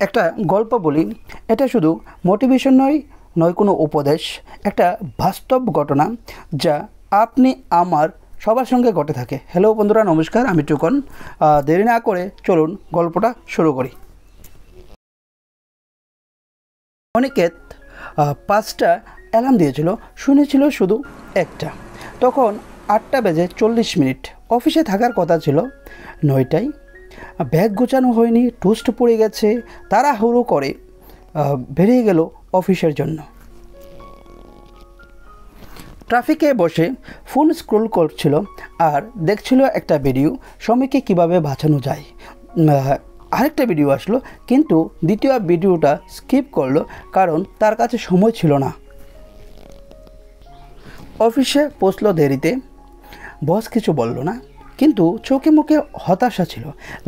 একটা গল্প বলি। এটা শুধু মোটিভেশন নয় কোনো উপদেশ, একটা বাস্তব ঘটনা যা আপনি আমার সবার সঙ্গে ঘটে থাকে। হ্যালো বন্ধুরা, নমস্কার, আমি টুকন। দেরি না করে চলুন গল্পটা শুরু করি। অনিকেত 5টা অ্যালার্ম দিয়েছিল, শুনেছিল শুধু একটা। তখন 8:40। অফিসে থাকার কথা ছিল 9টায়। ব্যাগ গোছানো হয়নি, টোস্ট পড়ে গেছে, তাড়াহুড়ো করে বেরিয়ে গেল অফিসের জন্য। ট্রাফিকে বসে ফোন স্ক্রোল করছিল আর দেখছিল একটা ভিডিও, সময়কে কিভাবে বাঁচানো যায়। আরেকটা ভিডিও আসলো, কিন্তু দ্বিতীয় ভিডিওটা স্কিপ করলো কারণ তার কাছে সময় ছিল না। অফিসে পৌঁছলো দেরিতে। বস কিছু বলল না, কিন্তু চোখে মুখে হতাশা ছিল।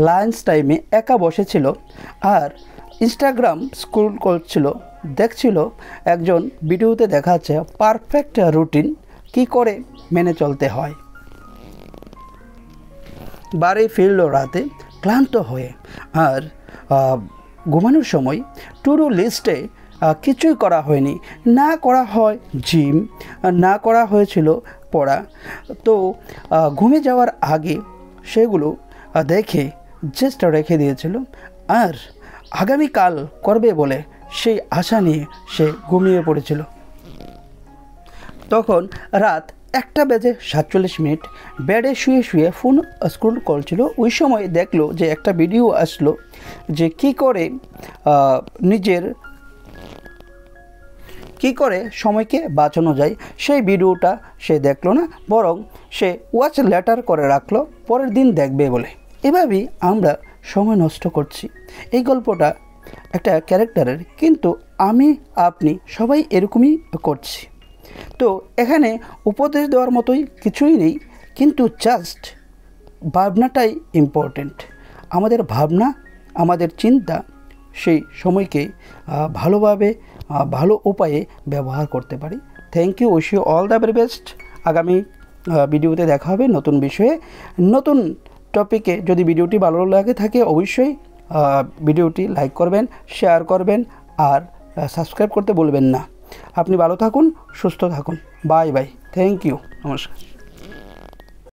লাঞ্চ টাইমে একা বসেছিল আর ইনস্টাগ্রাম স্ক্রল করছিল। দেখছিল একজন ভিডিওতে দেখাচ্ছে পারফেক্ট রুটিন কি করে মেনে চলতে হয়। বাড়ি ফিরল রাতে ক্লান্ত হয়ে, আর ঘুমানোর সময় টু ডু লিস্টে কিছুই করা হয়নি। না করা হয় জিম, না করা হয়েছিল পড়া। তো ঘুমে যাওয়ার আগে সেগুলো দেখে জাস্ট রেখে দিয়েছিল, আর আগামীকাল করবে বলে সেই আশা নিয়ে সে ঘুমিয়ে পড়েছিল। তখন রাত 1:47। বেডে শুয়ে শুয়ে ফোন স্ক্রল করছিল। ওই সময় দেখলো যে একটা ভিডিও আসলো যে কি করে সময়কে বাঁচানো যায়। সেই ভিডিওটা সে দেখলো না, বরং সে ওয়াচ লেটার করে রাখলো পরের দিন দেখবে বলে। এভাবেই আমরা সময় নষ্ট করছি। এই গল্পটা একটা ক্যারেক্টারের, কিন্তু আপনি সবাই এরকমই করছি। তো এখানে উপদেশ দেওয়ার মতোই কিছুই নেই, কিন্তু জাস্ট ভাবনাটাই ইম্পর্টেন্ট। আমাদের ভাবনা, আমাদের চিন্তা সেই সময়কে ভালোভাবে ভালো উপায়ে ব্যবহার করতে পারি। Thank you, wish you all the very best. আগামী ভিডিওতে দেখা হবে নতুন বিষয়ে, নতুন টপিকে। যদি ভিডিওটি ভালো লাগে থাকে অবশ্যই ভিডিওটি লাইক করবেন, শেয়ার করবেন আর সাবস্ক্রাইব করতে বলবেন না। আপনি ভালো থাকুন, সুস্থ থাকুন। বাই বাই, থ্যাংক ইউ, নমস্কার।